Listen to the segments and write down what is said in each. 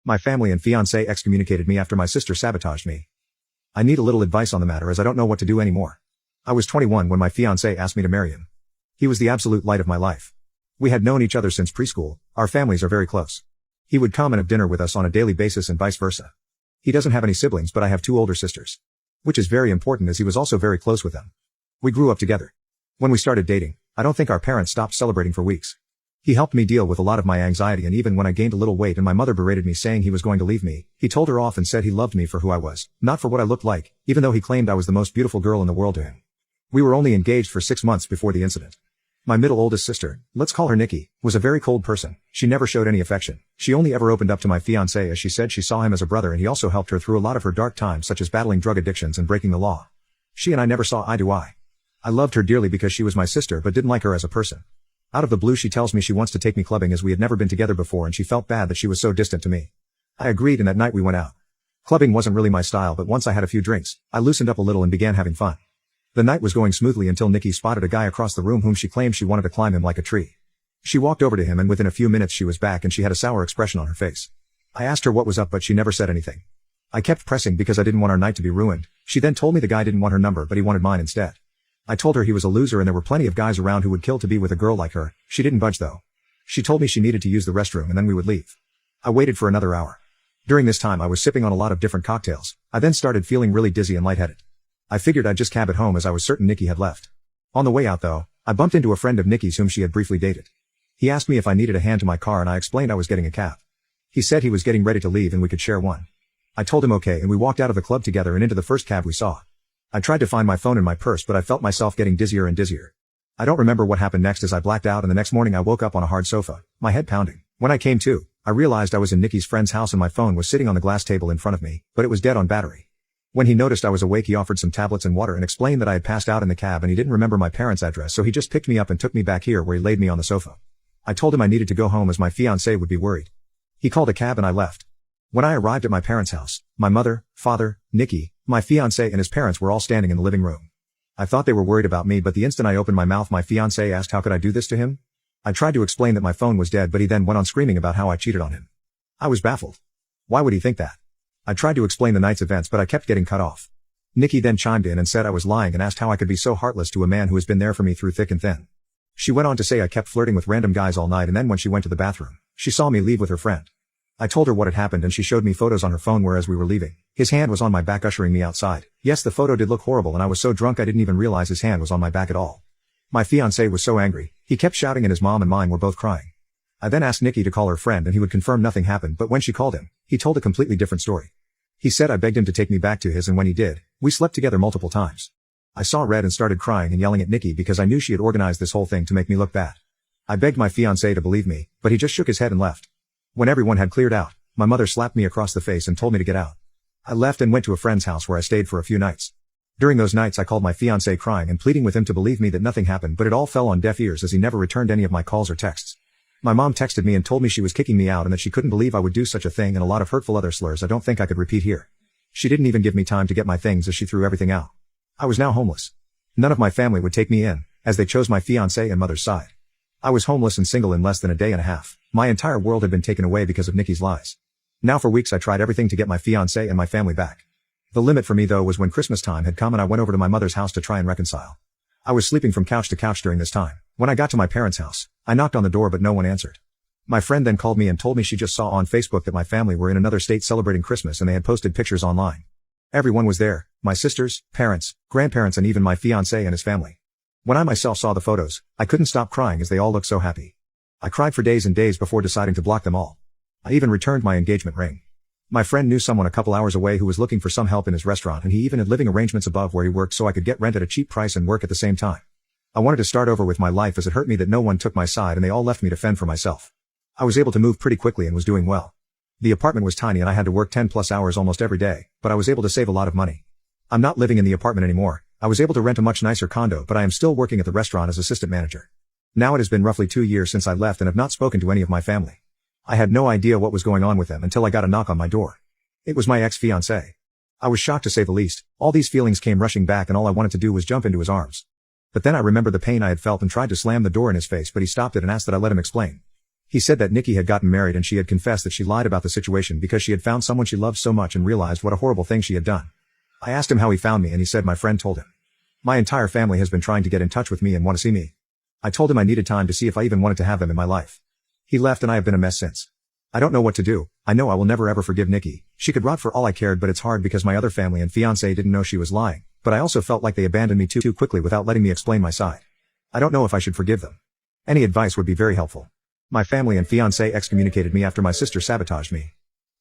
My family and fiance excommunicated me after my sister sabotaged me. I need a little advice on the matter as I don't know what to do anymore. I was 21 when my fiance asked me to marry him. He was the absolute light of my life. We had known each other since preschool, our families are very close. He would come and have dinner with us on a daily basis and vice versa. He doesn't have any siblings but I have 2 older sisters. Which is very important as he was also very close with them. We grew up together. When we started dating, I don't think our parents stopped celebrating for weeks. He helped me deal with a lot of my anxiety, and even when I gained a little weight and my mother berated me saying he was going to leave me, he told her off and said he loved me for who I was, not for what I looked like, even though he claimed I was the most beautiful girl in the world to him. We were only engaged for 6 months before the incident. My middle oldest sister, let's call her Nikki, was a very cold person. She never showed any affection. She only ever opened up to my fiancé as she said she saw him as a brother, and he also helped her through a lot of her dark times such as battling drug addictions and breaking the law. She and I never saw eye to eye. I loved her dearly because she was my sister but didn't like her as a person. Out of the blue she tells me she wants to take me clubbing as we had never been together before and she felt bad that she was so distant to me. I agreed and that night we went out. Clubbing wasn't really my style, but once I had a few drinks, I loosened up a little and began having fun. The night was going smoothly until Nikki spotted a guy across the room whom she claimed she wanted to climb him like a tree. She walked over to him and within a few minutes she was back and she had a sour expression on her face. I asked her what was up but she never said anything. I kept pressing because I didn't want our night to be ruined. She then told me the guy didn't want her number but he wanted mine instead. I told her he was a loser and there were plenty of guys around who would kill to be with a girl like her. She didn't budge though. She told me she needed to use the restroom and then we would leave. I waited for another hour. During this time I was sipping on a lot of different cocktails. I then started feeling really dizzy and lightheaded. I figured I'd just cab it home as I was certain Nikki had left. On the way out though, I bumped into a friend of Nikki's whom she had briefly dated. He asked me if I needed a hand to my car and I explained I was getting a cab. He said he was getting ready to leave and we could share one. I told him okay and we walked out of the club together and into the first cab we saw. I tried to find my phone in my purse but I felt myself getting dizzier and dizzier. I don't remember what happened next as I blacked out and the next morning I woke up on a hard sofa, my head pounding. When I came to, I realized I was in Nikki's friend's house and my phone was sitting on the glass table in front of me, but it was dead on battery. When he noticed I was awake he offered some tablets and water and explained that I had passed out in the cab and he didn't remember my parents' address so he just picked me up and took me back here where he laid me on the sofa. I told him I needed to go home as my fiancé would be worried. He called a cab and I left. When I arrived at my parents' house, my mother, father, Nikki, my fiancé and his parents were all standing in the living room. I thought they were worried about me but the instant I opened my mouth my fiancé asked how could I do this to him? I tried to explain that my phone was dead but he then went on screaming about how I cheated on him. I was baffled. Why would he think that? I tried to explain the night's events but I kept getting cut off. Nikki then chimed in and said I was lying and asked how I could be so heartless to a man who has been there for me through thick and thin. She went on to say I kept flirting with random guys all night and then when she went to the bathroom, she saw me leave with her friend. I told her what had happened and she showed me photos on her phone whereas we were leaving. His hand was on my back ushering me outside. Yes, the photo did look horrible and I was so drunk I didn't even realize his hand was on my back at all. My fiancé was so angry, he kept shouting and his mom and mine were both crying. I then asked Nikki to call her friend and he would confirm nothing happened but when she called him, he told a completely different story. He said I begged him to take me back to his and when he did, we slept together multiple times. I saw red and started crying and yelling at Nikki because I knew she had organized this whole thing to make me look bad. I begged my fiancé to believe me, but he just shook his head and left. When everyone had cleared out, my mother slapped me across the face and told me to get out. I left and went to a friend's house where I stayed for a few nights. During those nights I called my fiancé crying and pleading with him to believe me that nothing happened but it all fell on deaf ears as he never returned any of my calls or texts. My mom texted me and told me she was kicking me out and that she couldn't believe I would do such a thing and a lot of hurtful other slurs I don't think I could repeat here. She didn't even give me time to get my things as she threw everything out. I was now homeless. None of my family would take me in, as they chose my fiancé and mother's side. I was homeless and single in less than a day and a half. My entire world had been taken away because of Nikki's lies. Now for weeks I tried everything to get my fiancé and my family back. The limit for me though was when Christmas time had come and I went over to my mother's house to try and reconcile. I was sleeping from couch to couch during this time. When I got to my parents' house, I knocked on the door but no one answered. My friend then called me and told me she just saw on Facebook that my family were in another state celebrating Christmas and they had posted pictures online. Everyone was there, my sisters, parents, grandparents and even my fiancé and his family. When I myself saw the photos, I couldn't stop crying as they all looked so happy. I cried for days and days before deciding to block them all. I even returned my engagement ring. My friend knew someone a couple hours away who was looking for some help in his restaurant and he even had living arrangements above where he worked so I could get rent at a cheap price and work at the same time. I wanted to start over with my life as it hurt me that no one took my side and they all left me to fend for myself. I was able to move pretty quickly and was doing well. The apartment was tiny and I had to work 10+ hours almost every day, but I was able to save a lot of money. I'm not living in the apartment anymore. I was able to rent a much nicer condo but I am still working at the restaurant as assistant manager. Now it has been roughly 2 years since I left and have not spoken to any of my family. I had no idea what was going on with them until I got a knock on my door. It was my ex-fiancé. I was shocked to say the least. All these feelings came rushing back and all I wanted to do was jump into his arms. But then I remembered the pain I had felt and tried to slam the door in his face but he stopped it and asked that I let him explain. He said that Nikki had gotten married and she had confessed that she lied about the situation because she had found someone she loved so much and realized what a horrible thing she had done. I asked him how he found me and he said my friend told him. My entire family has been trying to get in touch with me and want to see me. I told him I needed time to see if I even wanted to have them in my life. He left and I have been a mess since. I don't know what to do. I know I will never ever forgive Nikki. She could rot for all I cared, but it's hard because my other family and fiance didn't know she was lying, but I also felt like they abandoned me too quickly without letting me explain my side. I don't know if I should forgive them. Any advice would be very helpful. My family and fiance excommunicated me after my sister sabotaged me.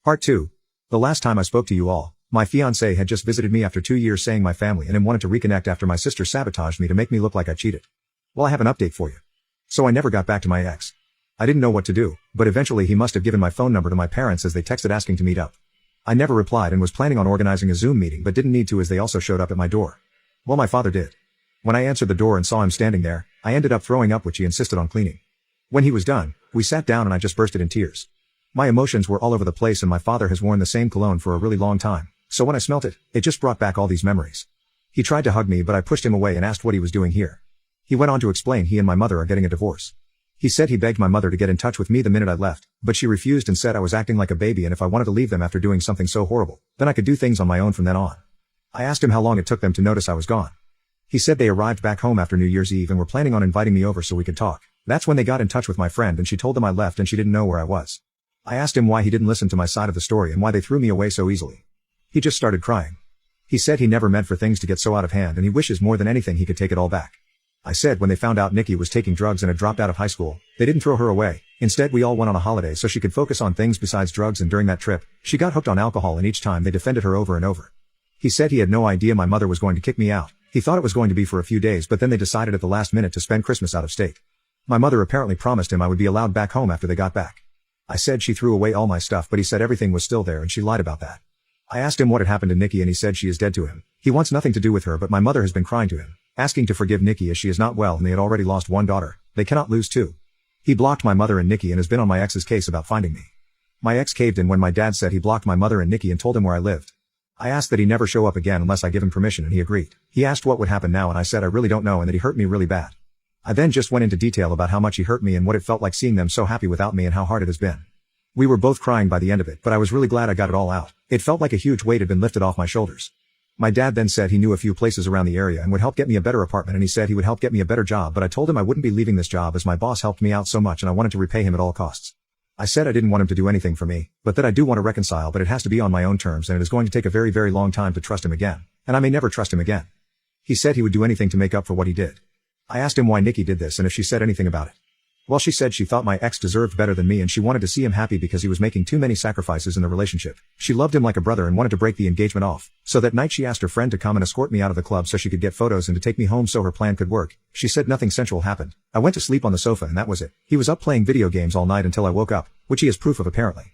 Part 2. The last time I spoke to you all, my fiance had just visited me after 2 years saying my family and him wanted to reconnect after my sister sabotaged me to make me look like I cheated. Well, I have an update for you. So I never got back to my ex. I didn't know what to do, but eventually he must have given my phone number to my parents as they texted asking to meet up. I never replied and was planning on organizing a Zoom meeting but didn't need to as they also showed up at my door. Well, my father did. When I answered the door and saw him standing there, I ended up throwing up which he insisted on cleaning. When he was done, we sat down and I just bursted in tears. My emotions were all over the place and my father has worn the same cologne for a really long time, so when I smelt it, it just brought back all these memories. He tried to hug me but I pushed him away and asked what he was doing here. He went on to explain he and my mother are getting a divorce. He said he begged my mother to get in touch with me the minute I left, but she refused and said I was acting like a baby and if I wanted to leave them after doing something so horrible, then I could do things on my own from then on. I asked him how long it took them to notice I was gone. He said they arrived back home after New Year's Eve and were planning on inviting me over so we could talk. That's when they got in touch with my friend and she told them I left and she didn't know where I was. I asked him why he didn't listen to my side of the story and why they threw me away so easily. He just started crying. He said he never meant for things to get so out of hand and he wishes more than anything he could take it all back. I said when they found out Nikki was taking drugs and had dropped out of high school, they didn't throw her away. Instead we all went on a holiday so she could focus on things besides drugs and during that trip, she got hooked on alcohol and each time they defended her over and over. He said he had no idea my mother was going to kick me out. He thought it was going to be for a few days but then they decided at the last minute to spend Christmas out of state. My mother apparently promised him I would be allowed back home after they got back. I said she threw away all my stuff but he said everything was still there and she lied about that. I asked him what had happened to Nikki and he said she is dead to him. He wants nothing to do with her but my mother has been crying to him, asking to forgive Nikki as she is not well and they had already lost one daughter. They cannot lose two. He blocked my mother and Nikki and has been on my ex's case about finding me. My ex caved in when my dad said he blocked my mother and Nikki and told him where I lived. I asked that he never show up again unless I give him permission and he agreed. He asked what would happen now and I said I really don't know and that he hurt me really bad. I then just went into detail about how much he hurt me and what it felt like seeing them so happy without me and how hard it has been. We were both crying by the end of it but I was really glad I got it all out. It felt like a huge weight had been lifted off my shoulders. My dad then said he knew a few places around the area and would help get me a better apartment and he said he would help get me a better job but I told him I wouldn't be leaving this job as my boss helped me out so much and I wanted to repay him at all costs. I said I didn't want him to do anything for me, but that I do want to reconcile but it has to be on my own terms and it is going to take a very very long time to trust him again, and I may never trust him again. He said he would do anything to make up for what he did. I asked him why Nikki did this and if she said anything about it. Well, she said she thought my ex deserved better than me and she wanted to see him happy because he was making too many sacrifices in the relationship. She loved him like a brother and wanted to break the engagement off. So that night she asked her friend to come and escort me out of the club so she could get photos and to take me home so her plan could work. She said nothing sensual happened. I went to sleep on the sofa and that was it. He was up playing video games all night until I woke up, which he has proof of apparently.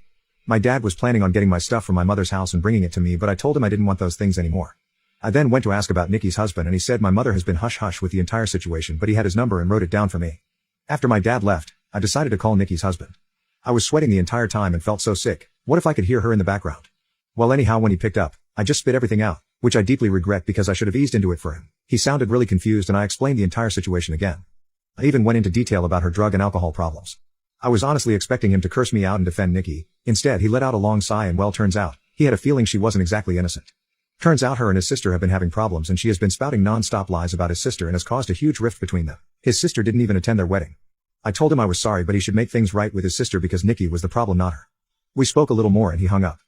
My dad was planning on getting my stuff from my mother's house and bringing it to me but I told him I didn't want those things anymore. I then went to ask about Nikki's husband and he said my mother has been hush-hush with the entire situation but he had his number and wrote it down for me. After my dad left, I decided to call Nikki's husband. I was sweating the entire time and felt so sick. What if I could hear her in the background? Well, anyhow, when he picked up, I just spit everything out, which I deeply regret because I should have eased into it for him. He sounded really confused and I explained the entire situation again. I even went into detail about her drug and alcohol problems. I was honestly expecting him to curse me out and defend Nikki. Instead, he let out a long sigh and well, turns out, he had a feeling she wasn't exactly innocent. Turns out her and his sister have been having problems and she has been spouting non-stop lies about his sister and has caused a huge rift between them. His sister didn't even attend their wedding. I told him I was sorry but he should make things right with his sister because Nikki was the problem, not her. We spoke a little more and he hung up.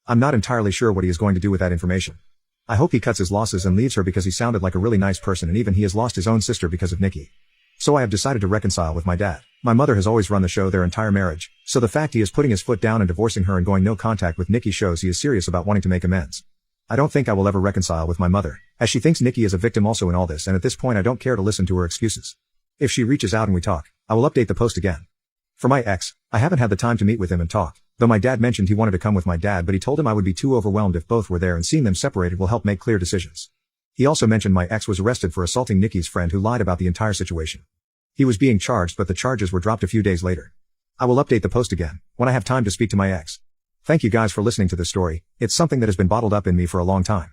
I'm not entirely sure what he is going to do with that information. I hope he cuts his losses and leaves her because he sounded like a really nice person and even he has lost his own sister because of Nikki. So I have decided to reconcile with my dad. My mother has always run the show their entire marriage, so the fact he is putting his foot down and divorcing her and going no contact with Nikki shows he is serious about wanting to make amends. I don't think I will ever reconcile with my mother, as she thinks Nikki is a victim also in all this and at this point I don't care to listen to her excuses. If she reaches out and we talk, I will update the post again. For my ex, I haven't had the time to meet with him and talk, though my dad mentioned he wanted to come with my dad but he told him I would be too overwhelmed if both were there and seeing them separated will help make clear decisions. He also mentioned my ex was arrested for assaulting Nikki's friend who lied about the entire situation. He was being charged but the charges were dropped a few days later. I will update the post again, when I have time to speak to my ex. Thank you guys for listening to this story. It's something that has been bottled up in me for a long time.